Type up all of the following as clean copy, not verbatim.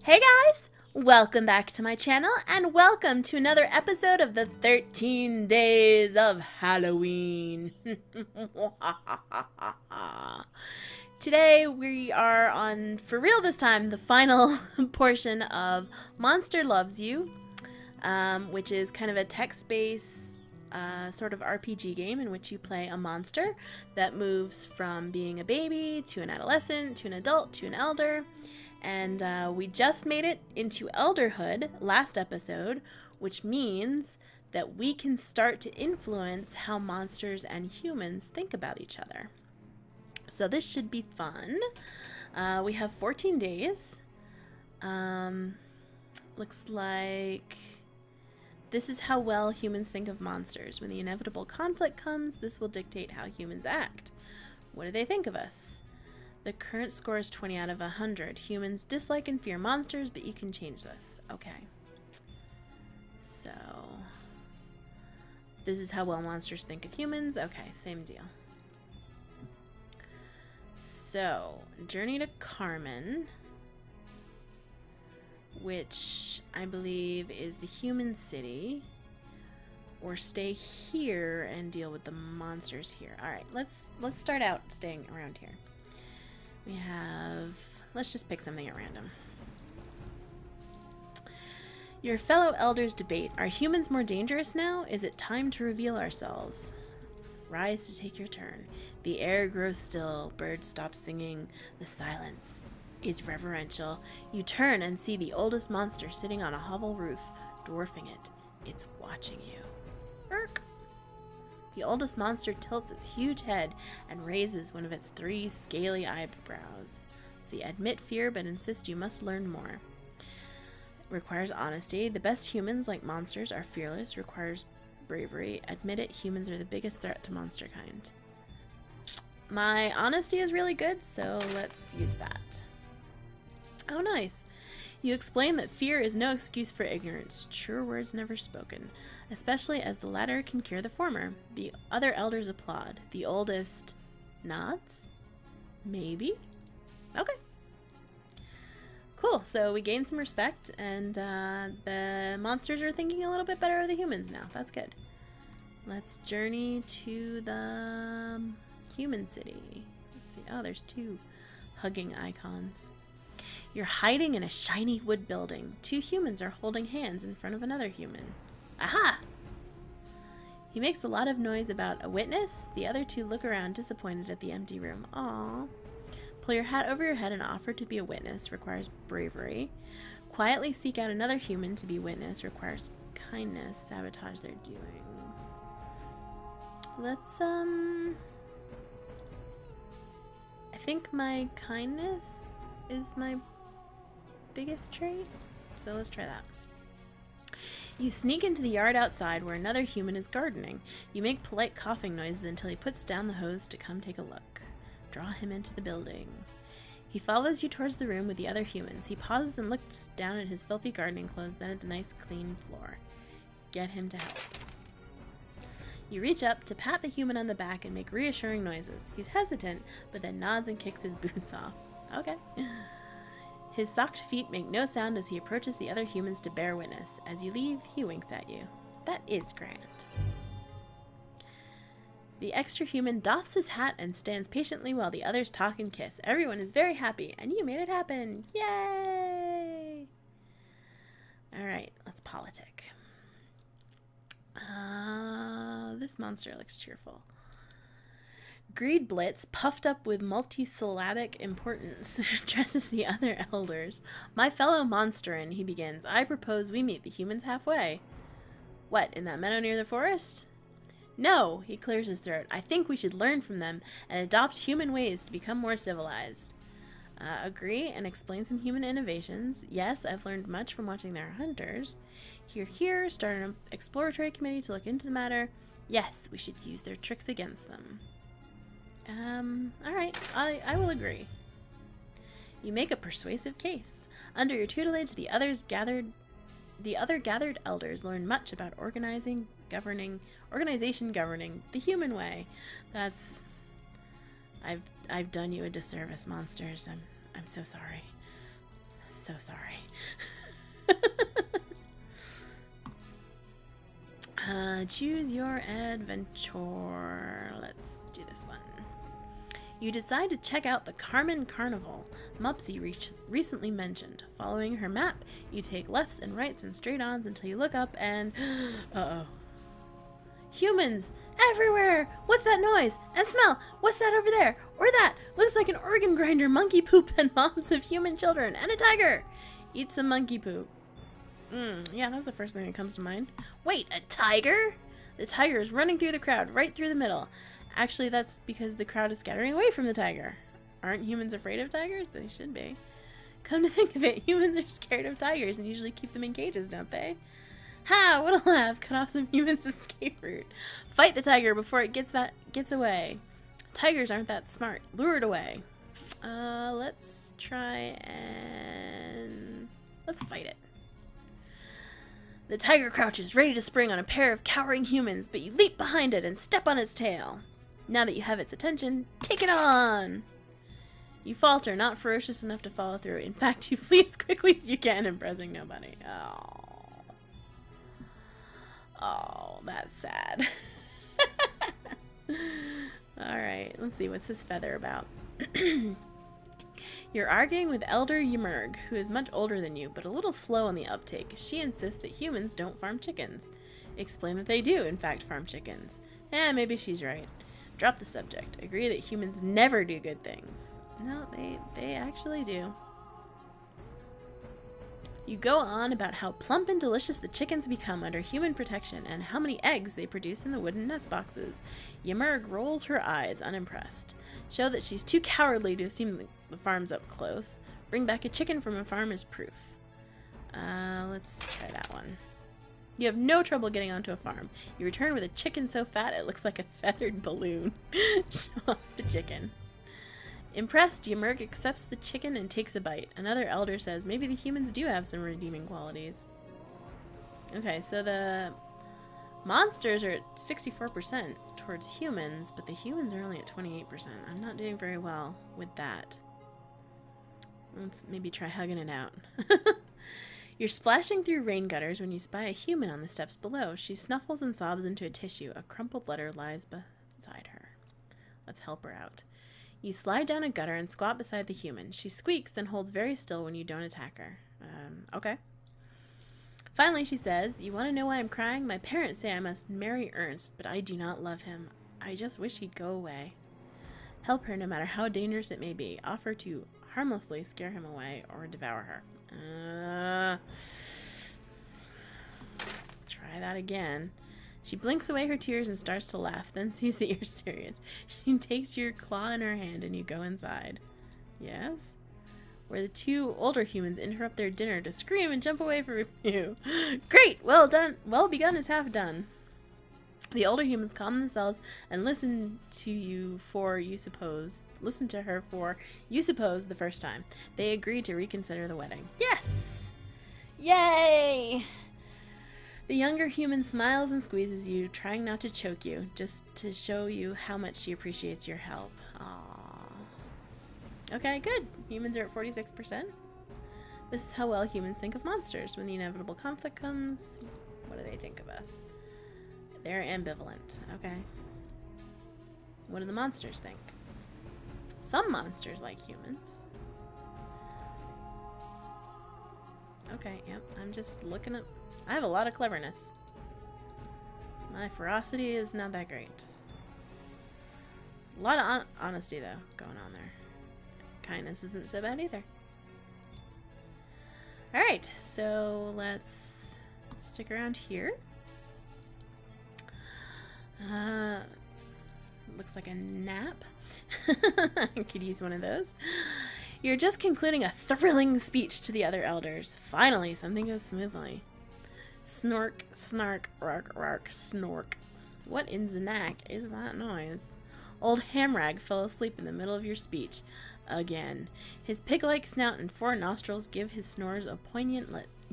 Hey guys! Welcome back to my channel and welcome to another episode of the 13 Days of Halloween. Today we are on, for real this time, the final portion of Monster Loves You, which is kind of a text-based sort of RPG game in which you play a monster that moves from being a baby to an adolescent to an adult to an elder. And we just made it into elderhood last episode, which means that we can start to influence how monsters and humans think about each other. So this should be fun. We have 14 days. Looks like this is how well humans think of monsters. When the inevitable conflict comes, this will dictate how humans act. What do they think of us? The current score is 20 out of 100. Humans dislike and fear monsters, but you can change this. Okay. So, this is how well monsters think of humans. Okay, same deal. So, Journey to Carmen, which I believe is the human city, or stay here and deal with the monsters here. All right, let's start out staying around here. We have, let's just pick something at random. Your fellow elders debate, are humans more dangerous now? Is it time to reveal ourselves? Rise to take your turn. The air grows still, birds stop singing, the silence is reverential. You turn and see the oldest monster sitting on a hovel roof, dwarfing it. It's watching you. Erk. The oldest monster tilts its huge head and raises one of its 3 scaly eyebrows. See, admit fear but insist you must learn more. Requires honesty. The best humans, like monsters, are fearless. Requires bravery. Admit it, humans are the biggest threat to monster kind. My honesty is really good, so let's use that. Oh, nice. You explain that fear is no excuse for ignorance. True words never spoken, especially as the latter can cure the former. The other elders applaud. The oldest nods? Maybe? Okay. Cool, so we gained some respect, and the monsters are thinking a little bit better of the humans now. That's good. Let's journey to the human city. Let's see. Oh, there's 2 hugging icons. You're hiding in a shiny wood building. 2 humans are holding hands in front of another human. Aha! He makes a lot of noise about a witness. The other 2 look around disappointed at the empty room. Aww. Pull your hat over your head and offer to be a witness. Requires bravery. Quietly seek out another human to be witness. Requires kindness. Sabotage their doings. Let's, I think my kindness is my biggest trait, so let's try that. You sneak into the yard outside where another human is gardening. You make polite coughing noises until he puts down the hose to come take a look. Draw him into the building. He follows you towards the room with the other humans. He pauses and looks down at his filthy gardening clothes, then at the nice clean floor. Get him to help. You reach up to pat the human on the back and make reassuring noises. He's hesitant, but then nods and kicks his boots off. Okay. His socked feet make no sound as he approaches the other humans to bear witness. As you leave, he winks at you. That is grand. The extra human doffs his hat and stands patiently while the others talk and kiss. Everyone is very happy, and you made it happen. Yay! Alright, let's politic. This monster looks cheerful. Greed Blitz, puffed up with multisyllabic importance, addresses the other elders. My fellow monsterin, he begins. I propose we meet the humans halfway. What, in that meadow near the forest? No, he clears his throat. I think we should learn from them and adopt human ways to become more civilized. Agree and explain some human innovations. Yes, I've learned much from watching their hunters. Here, start an exploratory committee to look into the matter. Yes, we should use their tricks against them. Alright, I will agree. You make a persuasive case. Under your tutelage, the other gathered elders learn much about organization governing the human way. That's, I've done you a disservice, monsters. I'm so sorry. so sorry. Choose your adventure. Let's do this one. You decide to check out the Carmen Carnival Mupsy recently mentioned. Following her map, you take lefts and rights and straight-ons until you look up and... uh-oh. Humans! Everywhere! What's that noise? And smell! What's that over there? Or that? Looks like an organ grinder, monkey poop, and moms of human children, and a tiger! Eat some monkey poop. Yeah, that's the first thing that comes to mind. Wait, a tiger? The tiger is running through the crowd, right through the middle. Actually, that's because the crowd is scattering away from the tiger. Aren't humans afraid of tigers? They should be. Come to think of it, humans are scared of tigers and usually keep them in cages, don't they? Ha! What a laugh! Cut off some humans' escape route. Fight the tiger before it gets away. Tigers aren't that smart. Lure it away. Let's try and... let's fight it. The tiger crouches, ready to spring on a pair of cowering humans, but you leap behind it and step on its tail. Now that you have its attention, take it on! You falter, not ferocious enough to follow through. In fact, you flee as quickly as you can, impressing nobody. Oh, that's sad. Alright, let's see, what's this feather about? You're arguing with Elder Ymurg, who is much older than you, but a little slow on the uptake. She insists that humans don't farm chickens. Explain that they do, in fact, farm chickens. Maybe she's right. Drop the subject. Agree that humans never do good things. No, they actually do. You go on about how plump and delicious the chickens become under human protection and how many eggs they produce in the wooden nest boxes. Ymurg rolls her eyes, unimpressed. Show that she's too cowardly to have seen the farms up close. Bring back a chicken from a farm as proof. Let's try that one. You have no trouble getting onto a farm. You return with a chicken so fat it looks like a feathered balloon. Show off the chicken. Impressed, Ymurg accepts the chicken and takes a bite. Another elder says maybe the humans do have some redeeming qualities. Okay, so the monsters are at 64% towards humans, but the humans are only at 28%. I'm not doing very well with that. Let's maybe try hugging it out. You're splashing through rain gutters when you spy a human on the steps below. She snuffles and sobs into a tissue. A crumpled letter lies beside her. Let's help her out. You slide down a gutter and squat beside the human. She squeaks, then holds very still when you don't attack her. Okay. Finally, she says, you want to know why I'm crying? My parents say I must marry Ernst, but I do not love him. I just wish he'd go away. Help her no matter how dangerous it may be. Offer to harmlessly scare him away or devour her. Try that again. She blinks away her tears and starts to laugh, then sees that you're serious. She takes your claw in her hand and you go inside. Yes? Where the two older humans interrupt their dinner to scream and jump away from you. Great! Well done! Well begun is half done. The older humans calm themselves and listen to her for, you suppose, the first time. They agree to reconsider the wedding. Yes! Yay! The younger human smiles and squeezes you, trying not to choke you, just to show you how much she appreciates your help. Aww. Okay, good. Humans are at 46%. This is how well humans think of monsters. When the inevitable conflict comes, what do they think of us? They're ambivalent. Okay. What do the monsters think? Some monsters like humans. Okay, yep. I'm just looking up. I have a lot of cleverness. My ferocity is not that great. A lot of honesty, though, going on there. Kindness isn't so bad either. Alright, so let's stick around here. Looks like a nap. I could use one of those. You're just concluding a thrilling speech to the other elders. Finally, something goes smoothly. Snork, snark, rark, rark, snork. What in Zanak is that noise? Old Hamrag fell asleep in the middle of your speech. Again. His pig-like snout and 4 nostrils give his snores a poignant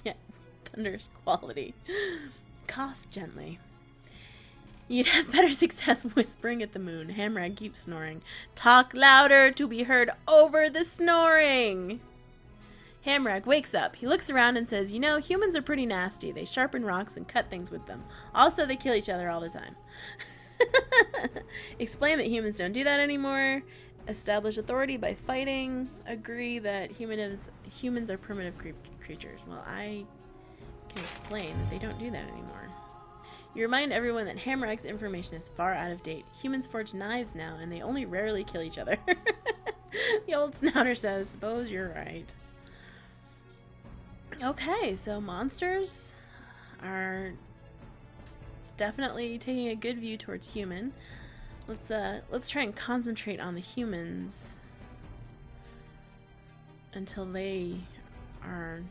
yet thunderous quality. Cough gently. You'd have better success whispering at the moon. Hamrag keeps snoring. Talk louder to be heard over the snoring. Hamrag wakes up. He looks around and says, you know, humans are pretty nasty. They sharpen rocks and cut things with them. Also, they kill each other all the time. Explain that humans don't do that anymore. Establish authority by fighting. Agree that humans are primitive creatures. Well, I can explain that they don't do that anymore. You remind everyone that Hamrag's information is far out of date. Humans forge knives now, and they only rarely kill each other. The old snouter says, suppose you're right. Okay, so monsters are definitely taking a good view towards human. Let's try and concentrate on the humans until they are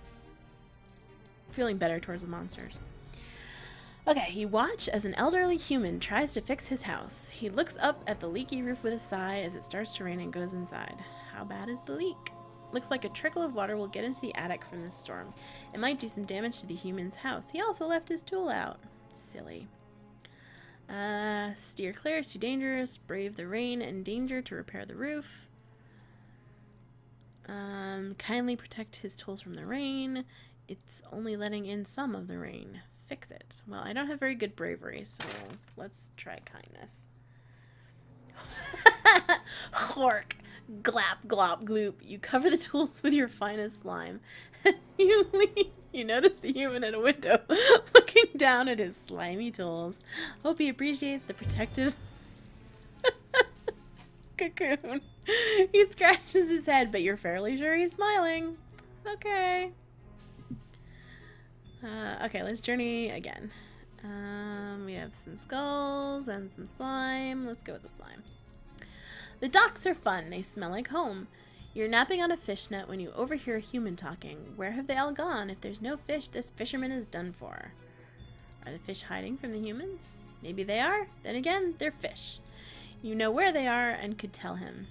feeling better towards the monsters. Okay, you watch as an elderly human tries to fix his house. He looks up at the leaky roof with a sigh as it starts to rain and goes inside. How bad is the leak? Looks like a trickle of water will get into the attic from this storm. It might do some damage to the human's house. He also left his tool out. Silly. Steer clear, it's too dangerous. Brave the rain and danger to repair the roof. Kindly protect his tools from the rain. It's only letting in some of the rain. Fix it. Well, I don't have very good bravery, so let's try kindness. Hork. Glap, glop, gloop. You cover the tools with your finest slime. As you leave, you notice the human at a window, looking down at his slimy tools. Hope he appreciates the protective cocoon. He scratches his head, but you're fairly sure he's smiling. Okay. Okay, let's journey again. We have some skulls and some slime. Let's go with the slime. The docks are fun. They smell like home. You're napping on a fish net when you overhear a human talking. Where have they all gone? If there's no fish, this fisherman is done for. Are the fish hiding from the humans? Maybe they are. Then again, they're fish. You know where they are and could tell him.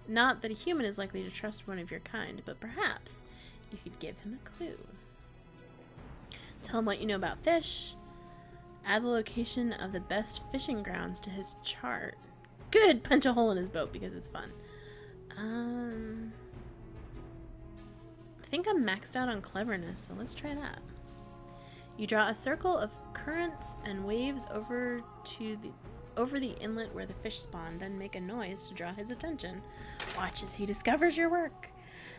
Not that a human is likely to trust one of your kind, but perhaps you could give him a clue. Tell him what you know about fish. Add the location of the best fishing grounds to his chart. Good! Punch a hole in his boat because it's fun. I think I'm maxed out on cleverness, so let's try that. You draw a circle of currents and waves over the inlet where the fish spawn, then make a noise to draw his attention. Watch as he discovers your work.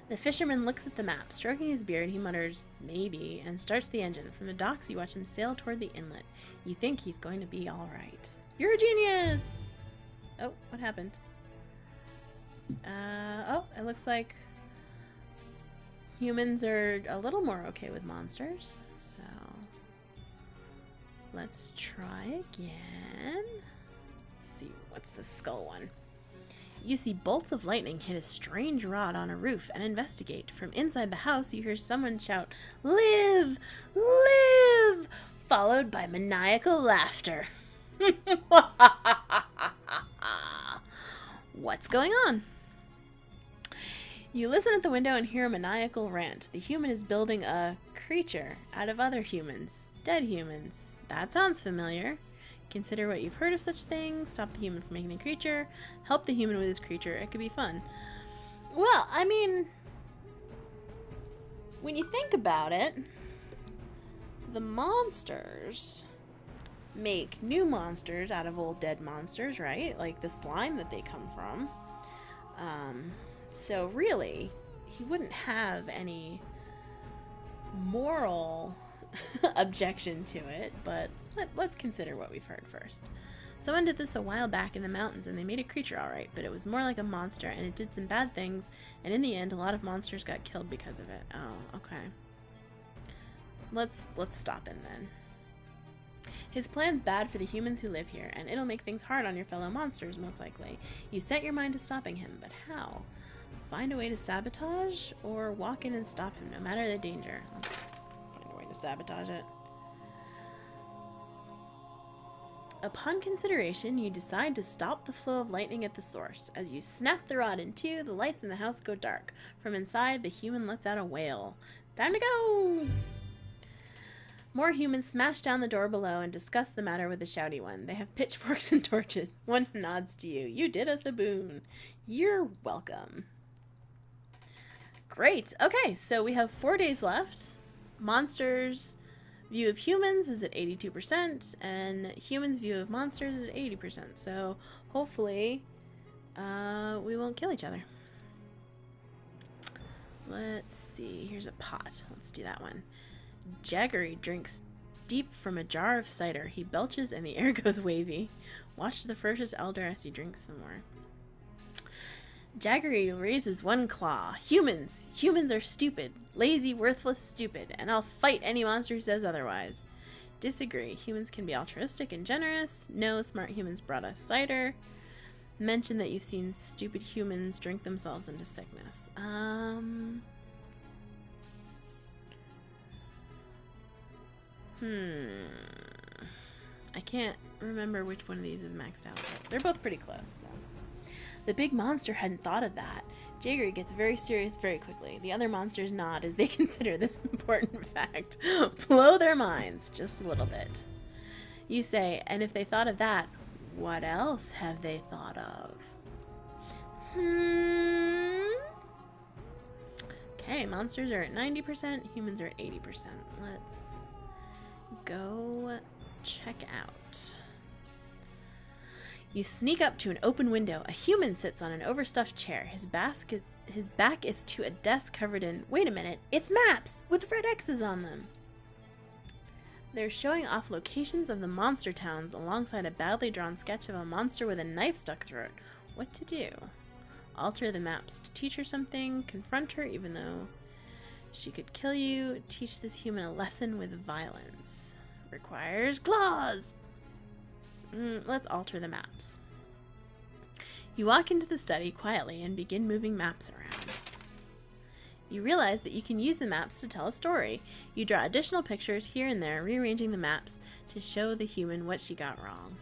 The fisherman looks at the map. Stroking his beard, he mutters, maybe, and starts the engine. From the docks, you watch him sail toward the inlet. You think he's going to be all right. You're a genius! Oh, what happened? Oh, it looks like humans are a little more okay with monsters. So, let's try again. Let's see, what's the skull one? You see bolts of lightning hit a strange rod on a roof and investigate. From inside the house, you hear someone shout, "Live! Live!" followed by maniacal laughter. What's going on? You listen at the window and hear a maniacal rant. The human is building a creature out of other humans. Dead humans. That sounds familiar. Consider what you've heard of such things. Stop the human from making the creature. Help the human with his creature. It could be fun. Well, I mean, when you think about it, the monsters make new monsters out of old dead monsters, right? Like the slime that they come from. So really, he wouldn't have any moral objection to it, but let's consider what we've heard first. Someone did this a while back in the mountains, and they made a creature all right, but it was more like a monster, and it did some bad things, and in the end, a lot of monsters got killed because of it. Oh, okay. Let's stop him then. His plan's bad for the humans who live here, and it'll make things hard on your fellow monsters, most likely. You set your mind to stopping him, but how? Find a way to sabotage, or walk in and stop him, no matter the danger. Let's find a way to sabotage it. Upon consideration, you decide to stop the flow of lightning at the source. As you snap the rod in two, the lights in the house go dark. From inside, the human lets out a wail. Time to go! More humans smash down the door below and discuss the matter with the shouty one. They have pitchforks and torches. One nods to you. You did us a boon. You're welcome. Great. Okay, so we have 4 days left. Monsters' view of humans is at 82%, and humans' view of monsters is at 80%. So hopefully we won't kill each other. Let's see. Here's a pot. Let's do that one. Jaggery drinks deep from a jar of cider. He belches and the air goes wavy. Watch the ferocious elder as he drinks some more. Jaggery raises one claw. Humans! Humans are stupid. Lazy, worthless, stupid. And I'll fight any monster who says otherwise. Disagree. Humans can be altruistic and generous. No, smart humans brought us cider. Mention that you've seen stupid humans drink themselves into sickness. I can't remember which one of these is maxed out. They're both pretty close, so. The big monster hadn't thought of that. Jaggery gets very serious very quickly. The other monsters nod as they consider this important fact. Blow their minds just a little bit. You say, and if they thought of that, what else have they thought of? Okay, monsters are at 90%, humans are at 80%. Let's go check out. You sneak up to an open window. A human sits on an overstuffed chair. His back is to a desk covered in, wait a minute, it's maps with red X's on them. They're showing off locations of the monster towns alongside a badly drawn sketch of a monster with a knife stuck through it. What to do? Alter the maps to teach her something, confront her even though she could kill you, teach this human a lesson with violence. Requires claws! Let's alter the maps. You walk into the study quietly and begin moving maps around. You realize that you can use the maps to tell a story. You draw additional pictures here and there, rearranging the maps to show the human what she got wrong.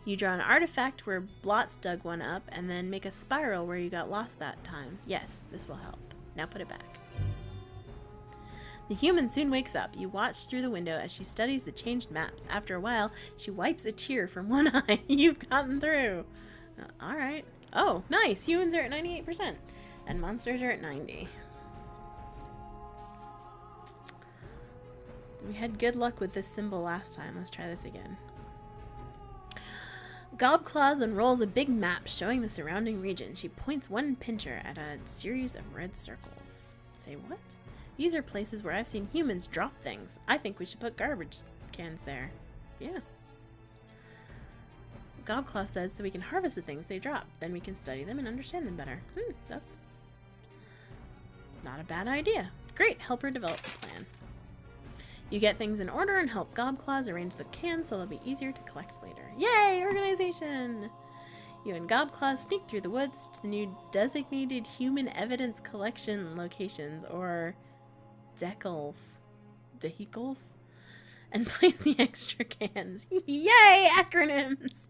You draw an artifact where blots dug one up, and then make a spiral where you got lost that time. Yes, this will help. Now put it back. The human soon wakes up. You watch through the window as she studies the changed maps. After a while, she wipes a tear from one eye. You've gotten through. Alright. Oh, nice. Humans are at 98%. And monsters are at 90. We had good luck with this symbol last time. Let's try this again. Gobclaws unrolls a big map showing the surrounding region. She points one pincher at a series of red circles. Say what? These are places where I've seen humans drop things. I think we should put garbage cans there. Yeah. Gobclaw says so we can harvest the things they drop. Then we can study them and understand them better. That's not a bad idea. Great, help her develop the plan. You get things in order and help Gobclaws arrange the cans so they'll be easier to collect later. Yay, organization! You and Gobclaws sneak through the woods to the new designated human evidence collection locations, or decals, and place the extra cans. Yay, acronyms!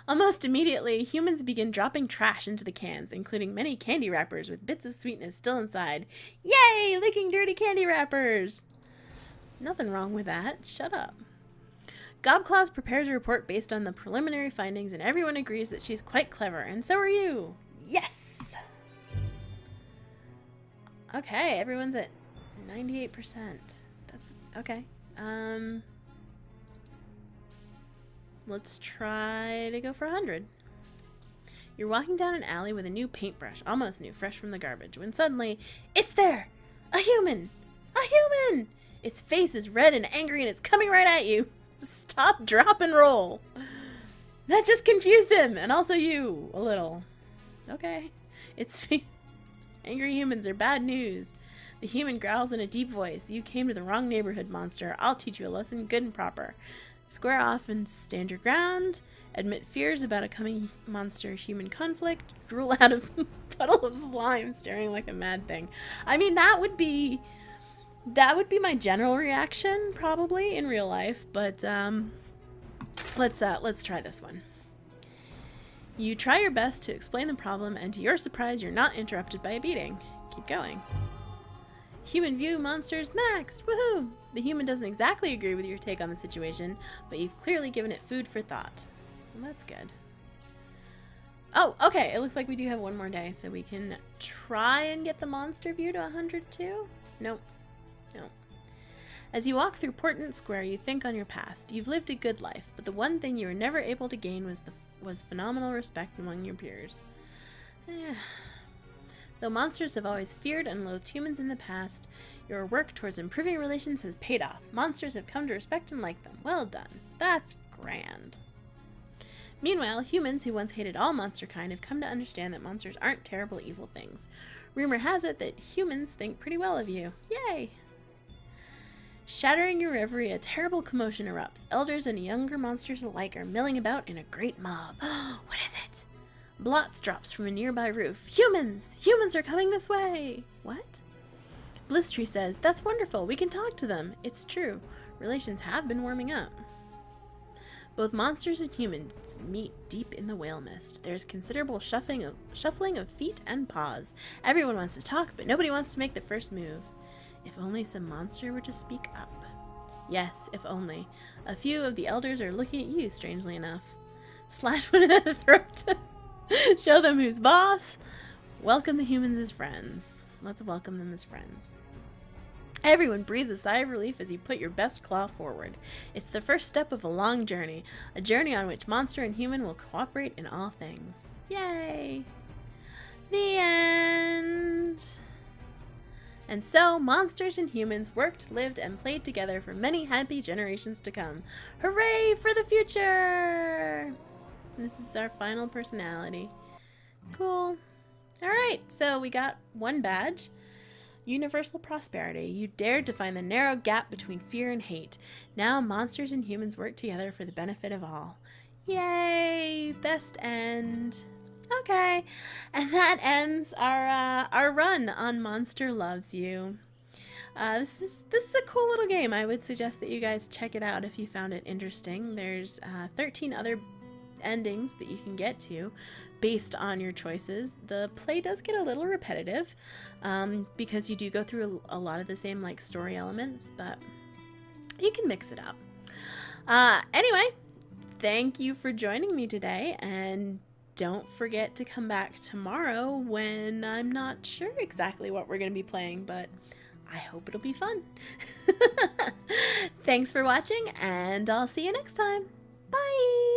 Almost immediately, humans begin dropping trash into the cans, including many candy wrappers with bits of sweetness still inside. Yay, licking dirty candy wrappers! Nothing wrong with that. Shut up. Gobclaws prepares a report based on the preliminary findings, and everyone agrees that she's quite clever, and so are you. Yes! Okay, everyone's at 98%. That's okay. Let's try to go for 100. You're walking down an alley with a new paintbrush, almost new, fresh from the garbage, when suddenly, it's there! A human! A human! Its face is red and angry and it's coming right at you. Stop, drop, and roll. That just confused him, and also you, a little. Okay. Angry humans are bad news. The human growls in a deep voice. You came to the wrong neighborhood, monster. I'll teach you a lesson good and proper. Square off and stand your ground. Admit fears about a coming monster-human conflict. Drool out a puddle of slime, staring like a mad thing. I mean, that would be my general reaction, probably, in real life. But let's try this one. You try your best to explain the problem, and to your surprise, you're not interrupted by a beating. Keep going. Human view monsters max! Woohoo! The human doesn't exactly agree with your take on the situation, but you've clearly given it food for thought. Well, that's good. Oh, okay. It looks like we do have one more day, so we can try and get the monster view to 100 too? Nope. Nope. As you walk through Portland Square, you think on your past. You've lived a good life, but the one thing you were never able to gain was phenomenal respect among your peers. Though monsters have always feared and loathed humans in the past, your work towards improving relations has paid off. Monsters have come to respect and like them. Well done. That's grand. Meanwhile, humans who once hated all monster kind have come to understand that monsters aren't terrible evil things. Rumor has it that humans think pretty well of you. Yay! Shattering your reverie, a terrible commotion erupts. Elders and younger monsters alike are milling about in a great mob. What is it? Blots drops from a nearby roof. Humans! Humans are coming this way! What? Blistry says, that's wonderful. We can talk to them. It's true. Relations have been warming up. Both monsters and humans meet deep in the whale mist. There's considerable shuffling of feet and paws. Everyone wants to talk, but nobody wants to make the first move. If only some monster were to speak up. Yes, if only. A few of the elders are looking at you, strangely enough. Slash one in the throat. Show them who's boss. Welcome the humans as friends. Let's welcome them as friends. Everyone breathes a sigh of relief as you put your best claw forward. It's the first step of a long journey, a journey on which monster and human will cooperate in all things. Yay! The end! And so, monsters and humans worked, lived, and played together for many happy generations to come. Hooray for the future! This is our final personality. Cool. Alright, so we got one badge. Universal prosperity. You dared to find the narrow gap between fear and hate. Now monsters and humans work together for the benefit of all. Yay! Best end. Okay, and that ends our run on Monster Loves You. This is a cool little game. I would suggest that you guys check it out if you found it interesting. There's 13 other endings that you can get to based on your choices. The play does get a little repetitive because you do go through a lot of the same like story elements, but you can mix it up. Anyway, thank you for joining me today, and don't forget to come back tomorrow when I'm not sure exactly what we're going to be playing, but I hope it'll be fun. Thanks for watching, and I'll see you next time. Bye!